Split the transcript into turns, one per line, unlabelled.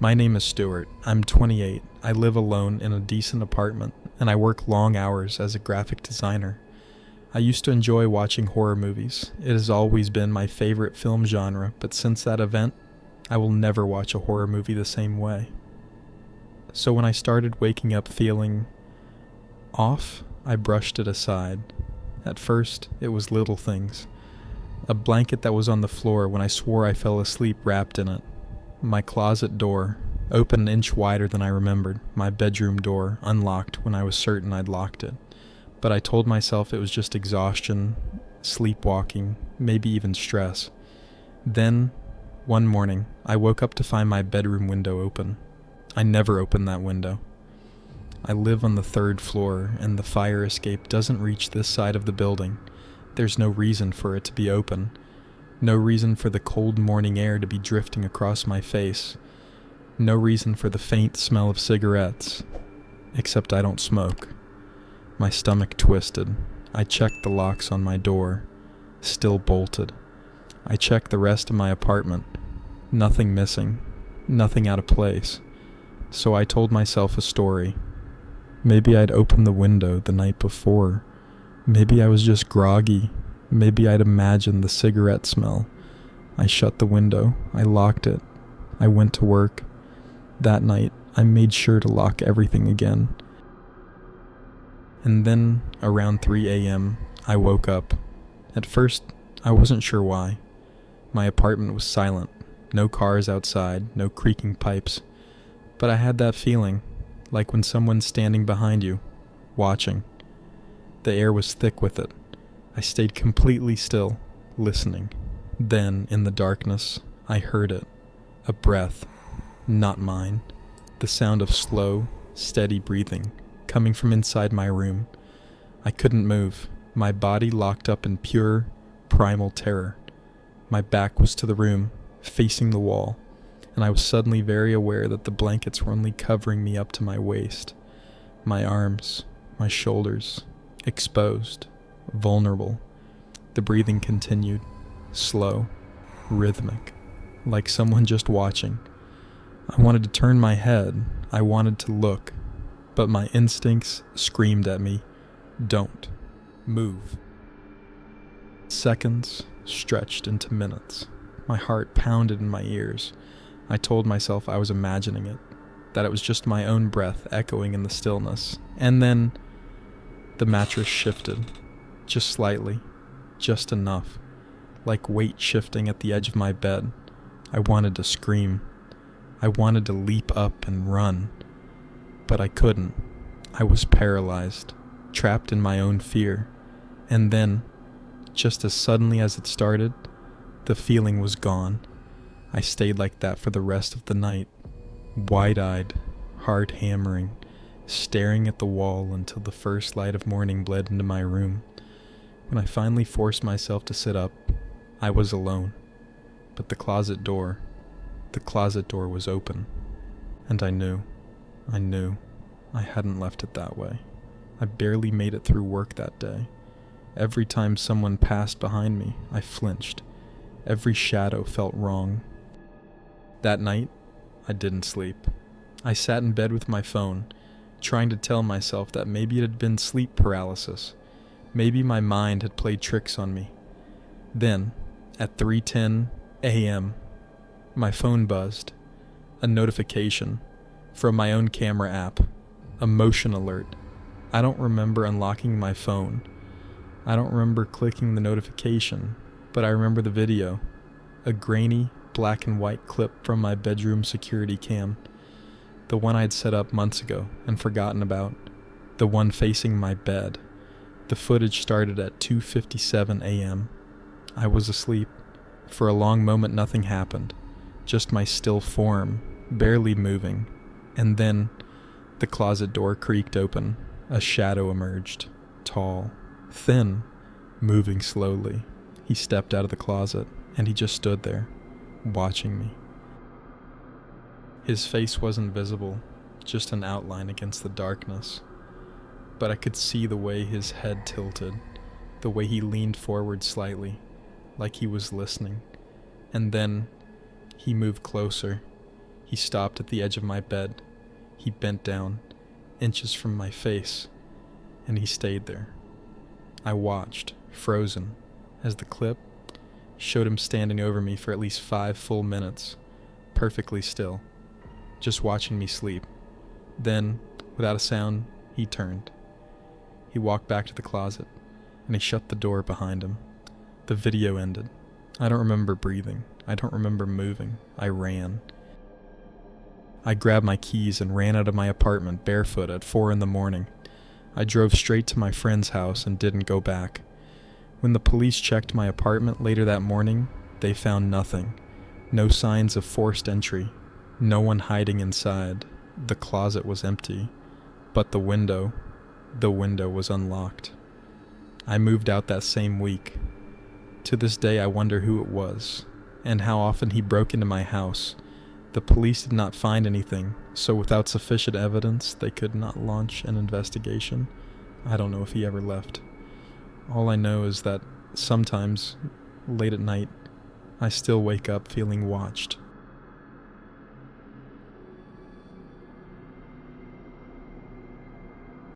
My name is Stuart. I'm 28. I live alone in a decent apartment, and I work long hours as a graphic designer. I used to enjoy watching horror movies. It has always been my favorite film genre, but since that event, I will never watch a horror movie the same way. So when I started waking up feeling off, I brushed it aside. At first, it was little things. A blanket that was on the floor when I swore I fell asleep wrapped in it. My closet door, open an inch wider than I remembered. My bedroom door, unlocked when I was certain I'd locked it. But I told myself it was just exhaustion, sleepwalking, maybe even stress. Then, one morning, I woke up to find my bedroom window open. I never opened that window. I live on the 3rd floor, and the fire escape doesn't reach this side of the building. There's no reason for it to be open. No reason for the cold morning air to be drifting across my face. No reason for the faint smell of cigarettes. Except I don't smoke. My stomach twisted. I checked the locks on my door. Still bolted. I checked the rest of my apartment. Nothing missing. Nothing out of place. So I told myself a story. Maybe I'd opened the window the night before. Maybe I was just groggy. Maybe I'd imagined the cigarette smell. I shut the window. I locked it. I went to work. That night, I made sure to lock everything again. And then, around 3 a.m., I woke up. At first, I wasn't sure why. My apartment was silent. No cars outside, no creaking pipes. But I had that feeling, like when someone's standing behind you, watching. The air was thick with it. I stayed completely still, listening. Then, in the darkness, I heard it. A breath. Not mine. The sound of slow, steady breathing, coming from inside my room. I couldn't move. My body locked up in pure, primal terror. My back was to the room, facing the wall, and I was suddenly very aware that the blankets were only covering me up to my waist. My arms, my shoulders, exposed. Vulnerable. The breathing continued, slow, rhythmic, like someone just watching. I wanted to turn my head, I wanted to look, but my instincts screamed at me, "Don't move." Seconds stretched into minutes. My heart pounded in my ears. I told myself I was imagining it, that it was just my own breath echoing in the stillness. And then the mattress shifted. Just slightly, just enough, like weight shifting at the edge of my bed. I wanted to scream. I wanted to leap up and run, but I couldn't. I was paralyzed, trapped in my own fear. And then, just as suddenly as it started, the feeling was gone. I stayed like that for the rest of the night, wide-eyed, heart hammering, staring at the wall until the first light of morning bled into my room. When I finally forced myself to sit up, I was alone. But the closet door was open. And I knew I hadn't left it that way. I barely made it through work that day. Every time someone passed behind me, I flinched. Every shadow felt wrong. That night, I didn't sleep. I sat in bed with my phone, trying to tell myself that maybe it had been sleep paralysis. Maybe my mind had played tricks on me. Then, at 3:10 a.m., my phone buzzed. A notification from my own camera app. A motion alert. I don't remember unlocking my phone. I don't remember clicking the notification, but I remember the video. A grainy, black and white clip from my bedroom security cam. The one I'd set up months ago and forgotten about. The one facing my bed. The footage started at 2:57 a.m. I was asleep. For a long moment nothing happened. Just my still form, barely moving. And then, the closet door creaked open. A shadow emerged. Tall. Thin. Moving slowly. He stepped out of the closet, and he just stood there, watching me. His face wasn't visible, just an outline against the darkness. But I could see the way his head tilted, the way he leaned forward slightly, like he was listening. And then, he moved closer. He stopped at the edge of my bed. He bent down, inches from my face, and he stayed there. I watched, frozen, as the clip showed him standing over me for at least 5 full minutes, perfectly still, just watching me sleep. Then, without a sound, he turned. He walked back to the closet, and he shut the door behind him. The video ended. I don't remember breathing. I don't remember moving. I ran. I grabbed my keys and ran out of my apartment barefoot at 4 a.m. I drove straight to my friend's house and didn't go back. When the police checked my apartment later that morning, they found nothing. No signs of forced entry. No one hiding inside. The closet was empty. But the window was unlocked. I moved out that same week. To this day I wonder who it was, and how often he broke into my house. The police did not find anything, so without sufficient evidence, they could not launch an investigation. I don't know if he ever left. All I know is that sometimes, late at night, I still wake up feeling watched.